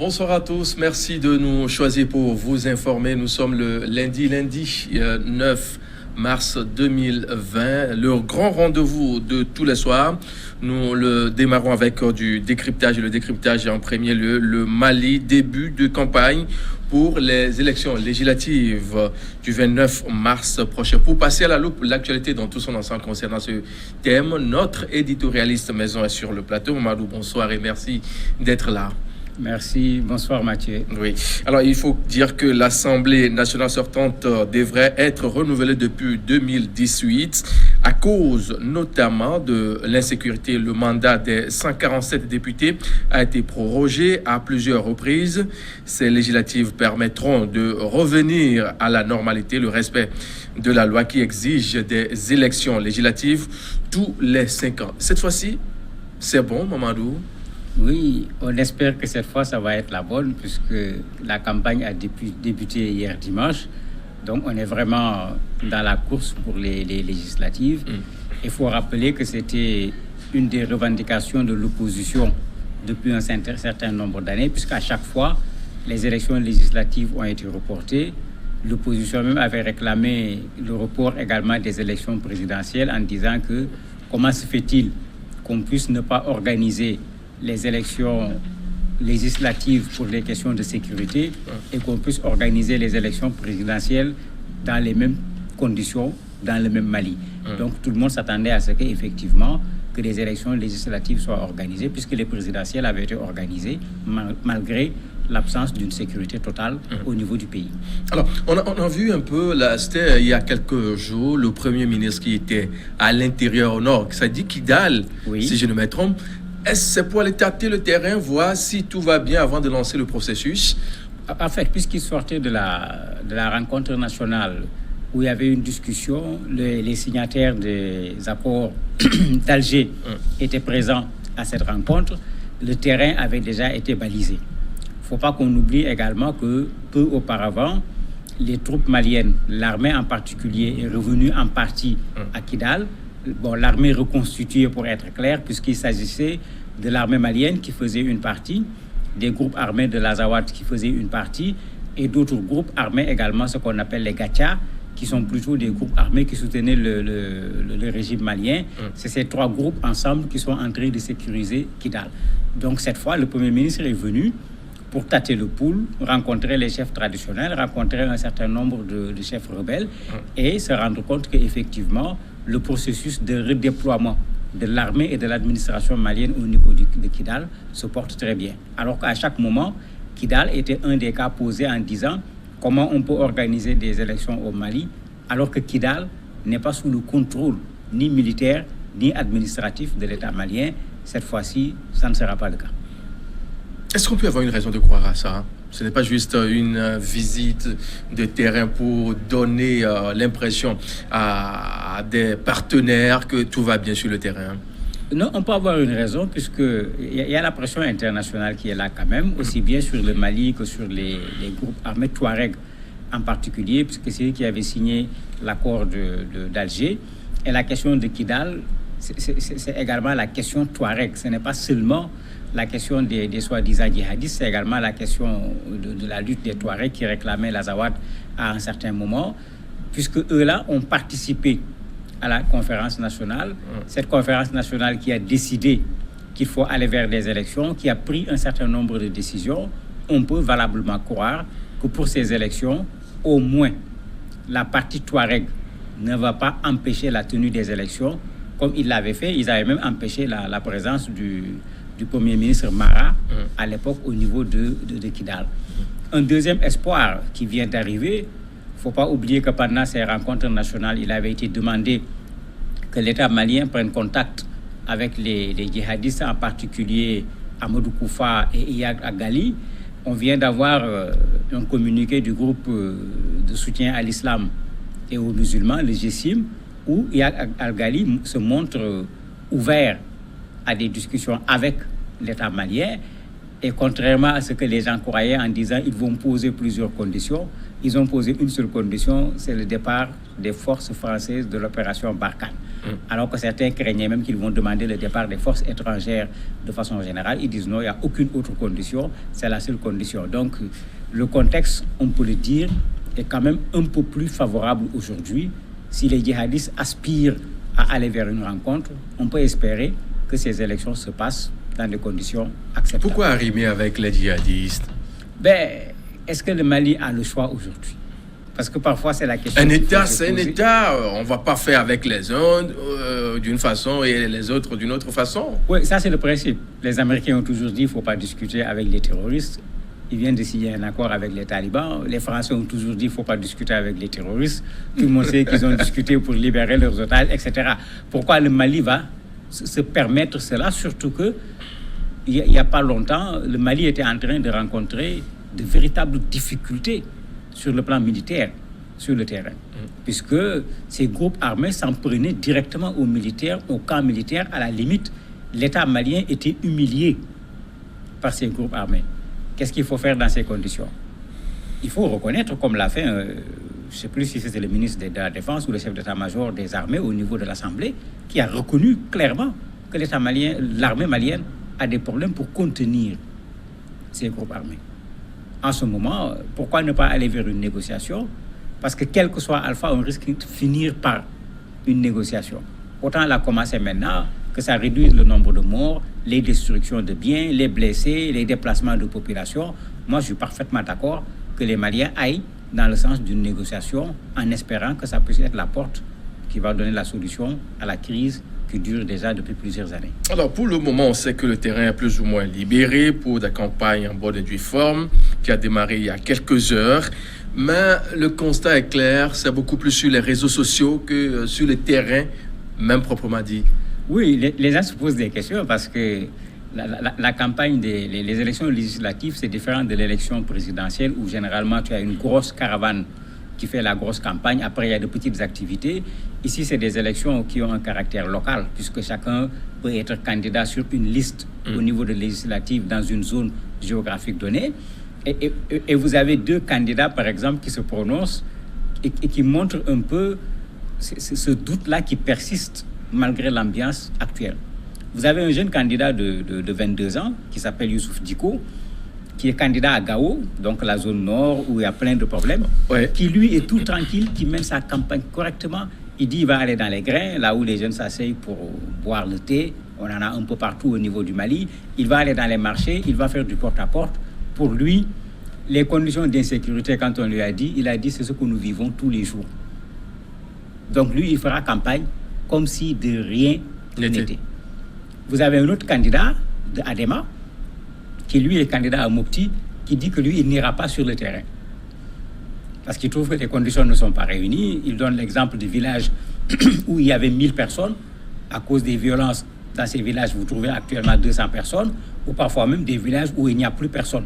Bonsoir à tous, merci de nous choisir pour vous informer. Nous sommes le lundi 9 mars 2020, le grand rendez-vous de tous les soirs. Nous le démarrons avec du décryptage. Et le décryptage est en premier lieu le Mali, début de campagne pour les élections législatives du 29 mars prochain. Pour passer à la loupe l'actualité dans tout son ensemble concernant ce thème, notre éditorialiste maison est sur le plateau. Mamadou, bonsoir et merci d'être là. Merci, bonsoir Mathieu. Oui, alors il faut dire que l'Assemblée nationale sortante devrait être renouvelée depuis 2018 à cause notamment de l'insécurité. Le mandat des 147 députés a été prorogé à plusieurs reprises. Ces législatives permettront de revenir à la normalité, le respect de la loi qui exige des élections législatives tous les 5 ans. Cette fois-ci, c'est bon, Mamadou? Oui, on espère que cette fois, ça va être la bonne, puisque la campagne a débuté hier dimanche. Donc, on est vraiment dans la course pour les législatives. Il faut rappeler que c'était une des revendications de l'opposition depuis un certain nombre d'années, puisqu'à chaque fois, les élections législatives ont été reportées. L'opposition même avait réclamé le report également des élections présidentielles en disant que comment se fait-il qu'on puisse ne pas organiser les élections législatives pour les questions de sécurité et qu'on puisse organiser les élections présidentielles dans les mêmes conditions, dans le même Mali. Donc tout le monde s'attendait à ce qu'effectivement que les élections législatives soient organisées, puisque les présidentielles avaient été organisées malgré l'absence d'une sécurité totale au niveau du pays. Alors, on a vu un peu, là, c'était il y a quelques jours, le Premier ministre qui était à l'intérieur au nord, ça dit Kidal, si je ne me trompe. Est-ce que c'est pour aller tâter le terrain, voir si tout va bien avant de lancer le processus? En fait, puisqu'il sortait de la rencontre nationale où il y avait une discussion, les signataires des accords d'Alger étaient présents à cette rencontre, le terrain avait déjà été balisé. Il ne faut pas qu'on oublie également que peu auparavant, les troupes maliennes, l'armée en particulier, est revenue en partie à Kidal. Bon, l'armée reconstituée pour être clair, puisqu'il s'agissait de l'armée malienne qui faisait une partie, des groupes armés de l'Azawad qui faisaient une partie, et d'autres groupes armés également, ce qu'on appelle les Gacha, qui sont plutôt des groupes armés qui soutenaient le régime malien. C'est ces trois groupes ensemble qui sont en train de sécuriser Kidal. Donc cette fois, le Premier ministre est venu pour tâter le pouls, rencontrer les chefs traditionnels, rencontrer un certain nombre de chefs rebelles et se rendre compte qu'effectivement, le processus de redéploiement de l'armée et de l'administration malienne au niveau de Kidal se porte très bien. Alors qu'à chaque moment, Kidal était un des cas posés en disant comment on peut organiser des élections au Mali alors que Kidal n'est pas sous le contrôle ni militaire ni administratif de l'État malien. Cette fois-ci, ça ne sera pas le cas. Est-ce qu'on peut avoir une raison de croire à ça? Ce n'est pas juste une visite de terrain pour donner l'impression à des partenaires que tout va bien sur le terrain. Non, on peut avoir une raison puisqu'il y a la pression internationale qui est là quand même, aussi bien sur le Mali que sur les groupes armés Touareg en particulier, puisque c'est eux qui avaient signé l'accord d'Alger. Et la question de Kidal, c'est également la question Touareg. Ce n'est pas seulement la question des soi-disant djihadistes, c'est également la question de la lutte des Touaregs qui réclamaient l'Azawad à un certain moment, puisque eux-là ont participé à la conférence nationale. Cette conférence nationale qui a décidé qu'il faut aller vers des élections, qui a pris un certain nombre de décisions, on peut valablement croire que pour ces élections, au moins, la partie Touareg ne va pas empêcher la tenue des élections, comme ils l'avaient fait. Ils avaient même empêché la présence du Premier ministre Mara à l'époque au niveau de Kidal. Un deuxième espoir qui vient d'arriver, il ne faut pas oublier que pendant ces rencontres nationales, il avait été demandé que l'État malien prenne contact avec les djihadistes, en particulier Amadou Koufa et Iyad Agali. On vient d'avoir un communiqué du groupe de soutien à l'islam et aux musulmans, le GSIM, où Iyad Agali se montre ouvert à des discussions avec l'État malien. Et contrairement à ce que les gens croyaient en disant ils vont poser plusieurs conditions, ils ont posé une seule condition, c'est le départ des forces françaises de l'opération Barkhane. Alors que certains craignaient même qu'ils vont demander le départ des forces étrangères de façon générale. Ils disent non, il n'y a aucune autre condition, c'est la seule condition. Donc le contexte, on peut le dire, est quand même un peu plus favorable aujourd'hui. Si les djihadistes aspirent à aller vers une rencontre, on peut espérer que ces élections se passent dans des conditions acceptables. Pourquoi arrimer avec les djihadistes? Est-ce que le Mali a le choix aujourd'hui? Parce que parfois, c'est la question. Un État, c'est un État. On ne va pas faire avec les uns d'une façon et les autres d'une autre façon. Oui, ça, c'est le principe. Les Américains ont toujours dit qu'il ne faut pas discuter avec les terroristes. Ils viennent de signer un accord avec les talibans. Les Français ont toujours dit qu'il ne faut pas discuter avec les terroristes. Tout le monde sait qu'ils ont discuté pour libérer leurs otages, etc. Pourquoi le Mali va se permettre cela? Surtout qu'il n'y a pas longtemps, le Mali était en train de rencontrer de véritables difficultés sur le plan militaire, sur le terrain. Puisque ces groupes armés s'en prenaient directement aux militaires, aux camps militaires. À la limite, l'État malien était humilié par ces groupes armés. Qu'est-ce qu'il faut faire dans ces conditions? Il faut reconnaître, comme l'a fait, je ne sais plus si c'était le ministre de la Défense ou le chef d'état-major des armées au niveau de l'Assemblée, qui a reconnu clairement que l'armée malienne a des problèmes pour contenir ces groupes armés. En ce moment, pourquoi ne pas aller vers une négociation? Parce que quel que soit Alpha, on risque de finir par une négociation. Autant la commencer maintenant, que ça réduise le nombre de morts, les destructions de biens, les blessés, les déplacements de population. Moi, je suis parfaitement d'accord que les Maliens aillent dans le sens d'une négociation en espérant que ça puisse être la porte qui va donner la solution à la crise qui dure déjà depuis plusieurs années. Alors, pour le moment, on sait que le terrain est plus ou moins libéré pour la campagne en bonne et due forme qui a démarré il y a quelques heures. Mais le constat est clair, c'est beaucoup plus sur les réseaux sociaux que sur le terrain, même proprement dit. Oui, les gens se posent des questions parce que la campagne les élections législatives, c'est différent de l'élection présidentielle où généralement tu as une grosse caravane qui fait la grosse campagne. Après, il y a de petites activités. Ici, c'est des élections qui ont un caractère local puisque chacun peut être candidat sur une liste au niveau de législative dans une zone géographique donnée. Et vous avez deux candidats, par exemple, qui se prononcent et qui montrent un peu ce doute-là qui persiste malgré l'ambiance actuelle. Vous avez un jeune candidat de 22 ans qui s'appelle Youssouf Diko, qui est candidat à Gao, donc la zone nord où il y a plein de problèmes, qui lui est tout tranquille, qui mène sa campagne correctement. Il dit qu'il va aller dans les grains, là où les jeunes s'asseyent pour boire le thé. On en a un peu partout au niveau du Mali. Il va aller dans les marchés, il va faire du porte-à-porte. Pour lui, les conditions d'insécurité, quand on lui a dit, il a dit c'est ce que nous vivons tous les jours. Donc lui, il fera campagne comme si de rien n'était. Vous avez un autre candidat de Adema, qui lui est candidat à Mopti, qui dit que lui, il n'ira pas sur le terrain. Parce qu'il trouve que les conditions ne sont pas réunies. Il donne l'exemple du village où il y avait 1000 personnes. À cause des violences, dans ces villages, vous trouvez actuellement 200 personnes, ou parfois même des villages où il n'y a plus personne.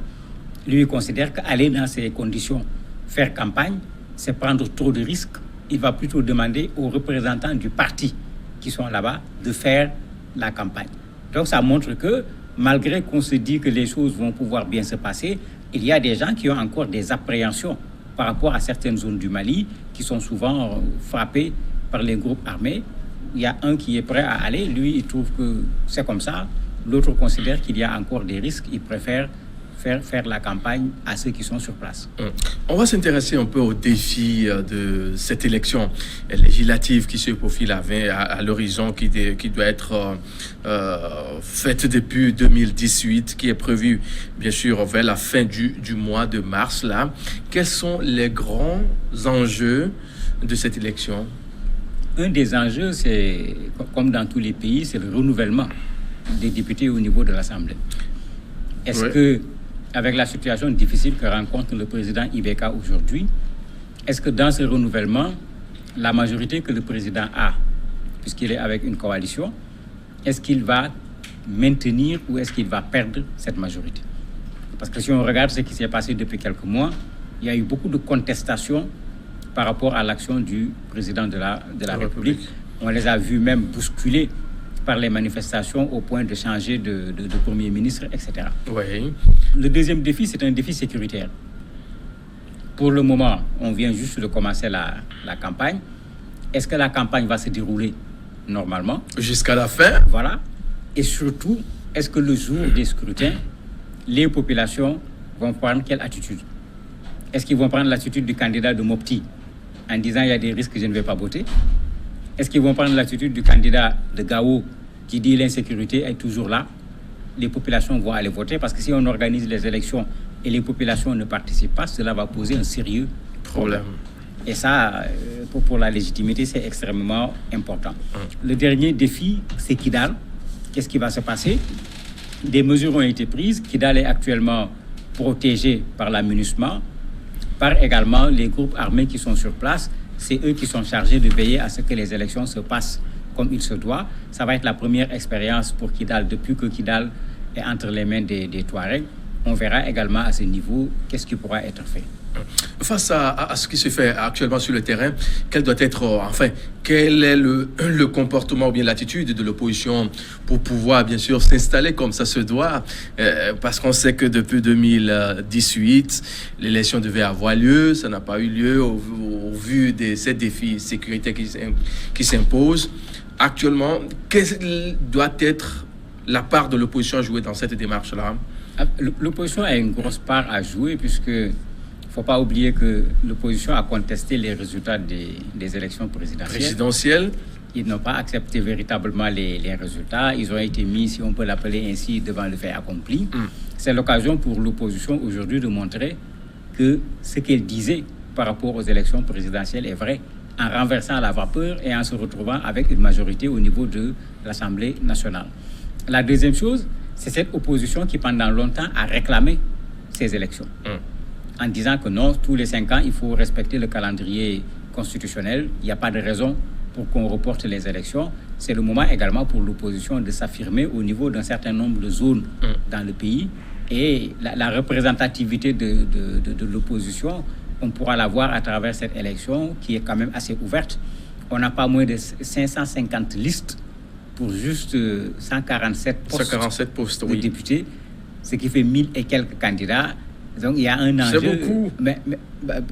Lui, il considère qu'aller dans ces conditions, faire campagne, c'est prendre trop de risques. Il va plutôt demander aux représentants du parti qui sont là-bas de faire la campagne. Donc ça montre que malgré qu'on se dit que les choses vont pouvoir bien se passer, il y a des gens qui ont encore des appréhensions par rapport à certaines zones du Mali qui sont souvent frappées par les groupes armés. Il y a un qui est prêt à aller, lui il trouve que c'est comme ça, l'autre considère qu'il y a encore des risques, il préfère faire la campagne à ceux qui sont sur place. On va s'intéresser un peu au défi de cette élection législative qui se profile à l'horizon, qui doit être faite depuis 2018, qui est prévue bien sûr vers la fin du mois de mars. Là. Quels sont les grands enjeux de cette élection? Un des enjeux, c'est, comme dans tous les pays, c'est le renouvellement des députés au niveau de l'Assemblée. Est-ce que avec la situation difficile que rencontre le président Ibeka aujourd'hui, est-ce que dans ce renouvellement, la majorité que le président a, puisqu'il est avec une coalition, est-ce qu'il va maintenir ou est-ce qu'il va perdre cette majorité? Parce que si on regarde ce qui s'est passé depuis quelques mois, il y a eu beaucoup de contestations par rapport à l'action du président de la République. On les a vus même bousculer par les manifestations au point de changer de Premier ministre, etc. Oui. Le deuxième défi, c'est un défi sécuritaire. Pour le moment, on vient juste de commencer la campagne. Est-ce que la campagne va se dérouler normalement? Jusqu'à la fin? Voilà. Et surtout, est-ce que le jour des scrutins, les populations vont prendre quelle attitude? Est-ce qu'ils vont prendre l'attitude du candidat de Mopti en disant il y a des risques, je ne vais pas voter? Est-ce qu'ils vont prendre l'attitude du candidat de Gao qui dit l'insécurité est toujours là? Les populations vont aller voter parce que si on organise les élections et les populations ne participent pas, cela va poser un sérieux problème. Et ça, pour la légitimité, c'est extrêmement important. Le dernier défi, c'est Kidal. Qu'est-ce qui va se passer? Des mesures ont été prises. Kidal est actuellement protégé par la MINUSMA, par également les groupes armés qui sont sur place. C'est eux qui sont chargés de veiller à ce que les élections se passent comme il se doit. Ça va être la première expérience pour Kidal depuis que Kidal est entre les mains des Touaregs. On verra également à ce niveau qu'est-ce qui pourra être fait. Face à ce qui se fait actuellement sur le terrain, quel est le comportement ou bien l'attitude de l'opposition pour pouvoir bien sûr s'installer comme ça se doit, parce qu'on sait que depuis 2018, l'élection devait avoir lieu, ça n'a pas eu lieu au vu de ces défis sécuritaires qui s'imposent. Actuellement, quelle doit être la part de l'opposition à jouer dans cette démarche-là? L'opposition a une grosse part à jouer puisque il ne faut pas oublier que l'opposition a contesté les résultats des élections présidentielles. Ils n'ont pas accepté véritablement les résultats. Ils ont été mis, si on peut l'appeler ainsi, devant le fait accompli. C'est l'occasion pour l'opposition aujourd'hui de montrer que ce qu'elle disait par rapport aux élections présidentielles est vrai, en renversant la vapeur et en se retrouvant avec une majorité au niveau de l'Assemblée nationale. La deuxième chose, c'est cette opposition qui pendant longtemps a réclamé ces élections. En disant que non, tous les 5 ans, il faut respecter le calendrier constitutionnel. Il n'y a pas de raison pour qu'on reporte les élections. C'est le moment également pour l'opposition de s'affirmer au niveau d'un certain nombre de zones dans le pays. Et la représentativité de l'opposition, on pourra la voir à travers cette élection qui est quand même assez ouverte. On n'a pas moins de 550 listes pour juste 147 postes de députés, ce qui fait 1000 et quelques candidats. Donc, il y a un enjeu. C'est beaucoup. Mais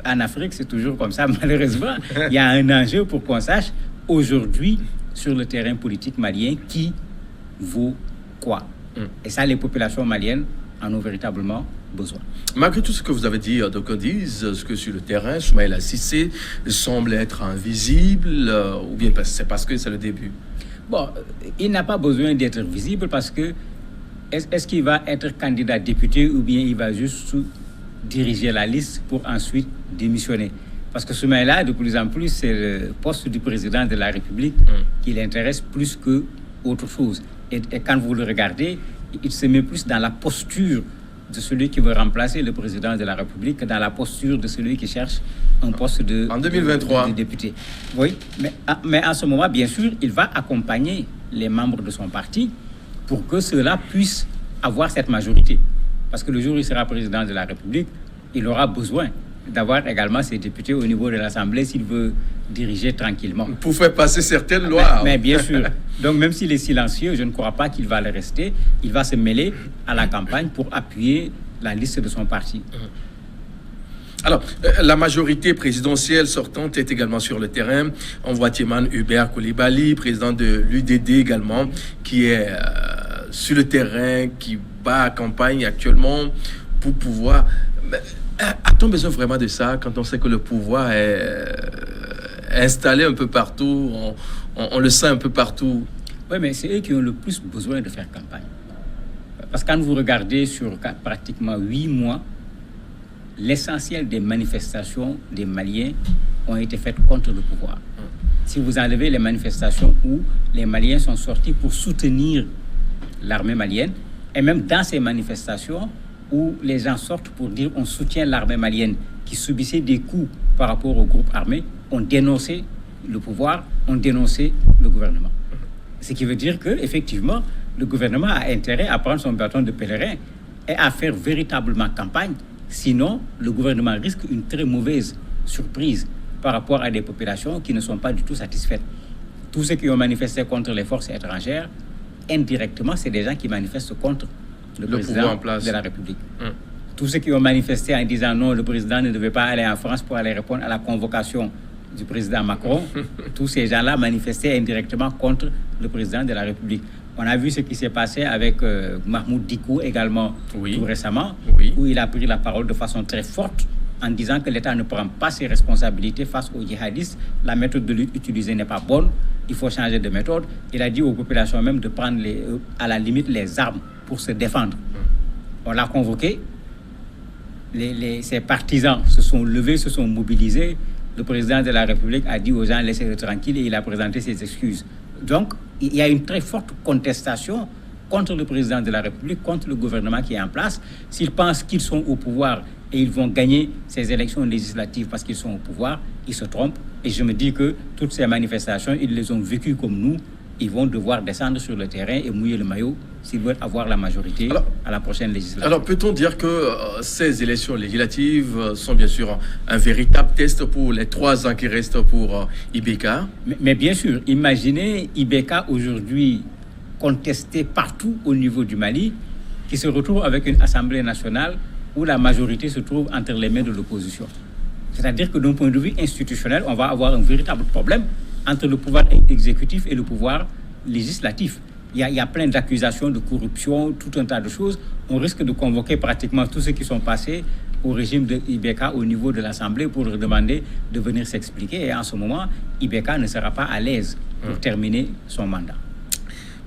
en Afrique, c'est toujours comme ça, malheureusement. Il y a un enjeu pour qu'on sache, aujourd'hui, sur le terrain politique malien, qui vaut quoi. Et ça, les populations maliennes en ont véritablement besoin. Malgré tout ce que vous avez dit, donc on dit que sur le terrain, Soumaïla Cissé semble être invisible, ou bien c'est parce que c'est le début? Bon, il n'a pas besoin d'être visible parce que est-ce qu'il va être candidat député ou bien il va juste diriger la liste pour ensuite démissionner? Parce que Soumaïla, de plus en plus, c'est le poste du président de la République qui l'intéresse plus que autre chose. Et quand vous le regardez, il se met plus dans la posture de celui qui veut remplacer le président de la République que dans la posture de celui qui cherche un poste en 2023. de député. Oui, mais en ce moment, bien sûr, il va accompagner les membres de son parti pour que ceux-là puissent avoir cette majorité. Parce que le jour où il sera président de la République, il aura besoin d'avoir également ses députés au niveau de l'Assemblée s'il veut diriger tranquillement. Pour faire passer certaines lois. Mais bien sûr. Donc même s'il est silencieux, je ne crois pas qu'il va le rester. Il va se mêler à la campagne pour appuyer la liste de son parti. Alors, la majorité présidentielle sortante est également sur le terrain. On voit Tieman Hubert Koulibaly, président de l'UDD également, qui est sur le terrain, qui bat campagne actuellement pour pouvoir... A-t-on besoin vraiment de ça quand on sait que le pouvoir est installé un peu partout, on le sent un peu partout? Oui, mais c'est eux qui ont le plus besoin de faire campagne. Parce que quand vous regardez sur pratiquement 8 mois, l'essentiel des manifestations des Maliens ont été faites contre le pouvoir. Si vous enlevez les manifestations où les Maliens sont sortis pour soutenir l'armée malienne, et même dans ces manifestations où les gens sortent pour dire on soutient l'armée malienne qui subissait des coups par rapport aux groupes armés, on dénonçait le pouvoir, on dénonçait le gouvernement. Ce qui veut dire qu'effectivement, le gouvernement a intérêt à prendre son bâton de pèlerin et à faire véritablement campagne. Sinon, le gouvernement risque une très mauvaise surprise par rapport à des populations qui ne sont pas du tout satisfaites. Tous ceux qui ont manifesté contre les forces étrangères, indirectement, c'est des gens qui manifestent contre le président de la République. Tous ceux qui ont manifesté en disant non, le président ne devait pas aller en France pour aller répondre à la convocation du président Macron, tous ces gens-là manifestaient indirectement contre le président de la République. On a vu ce qui s'est passé avec Mahmoud Dicko également tout récemment, où il a pris la parole de façon très forte en disant que l'État ne prend pas ses responsabilités face aux djihadistes. La méthode de lutte utilisée n'est pas bonne, il faut changer de méthode. Il a dit aux populations même de prendre à la limite les armes pour se défendre. On l'a convoqué, ses partisans se sont levés, se sont mobilisés. Le président de la République a dit aux gens laissez-le tranquille et il a présenté ses excuses. Donc, il y a une très forte contestation contre le président de la République, contre le gouvernement qui est en place. S'ils pensent qu'ils sont au pouvoir et ils vont gagner ces élections législatives parce qu'ils sont au pouvoir, ils se trompent. Et je me dis que toutes ces manifestations, ils les ont vécues comme nous. Ils vont devoir descendre sur le terrain et mouiller le maillot s'ils veulent avoir la majorité à la prochaine législature. Alors, peut-on dire que ces élections législatives sont bien sûr un véritable test pour les 3 ans qui restent pour IBK? Mais bien sûr, imaginez IBK aujourd'hui contesté partout au niveau du Mali, qui se retrouve avec une Assemblée nationale où la majorité se trouve entre les mains de l'opposition. C'est-à-dire que d'un point de vue institutionnel, on va avoir un véritable problème entre le pouvoir exécutif et le pouvoir législatif. Il y a plein d'accusations de corruption, tout un tas de choses. On risque de convoquer pratiquement tous ceux qui sont passés au régime de IBK au niveau de l'Assemblée pour leur demander de venir s'expliquer. Et en ce moment, IBK ne sera pas à l'aise pour terminer son mandat.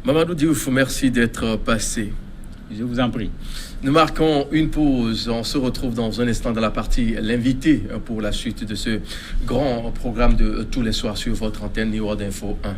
Mamadou Diouf, merci d'être passé. Je vous en prie. Nous marquons une pause. On se retrouve dans un instant dans la partie l'invité pour la suite de ce grand programme de tous les soirs sur votre antenne New World Info 1.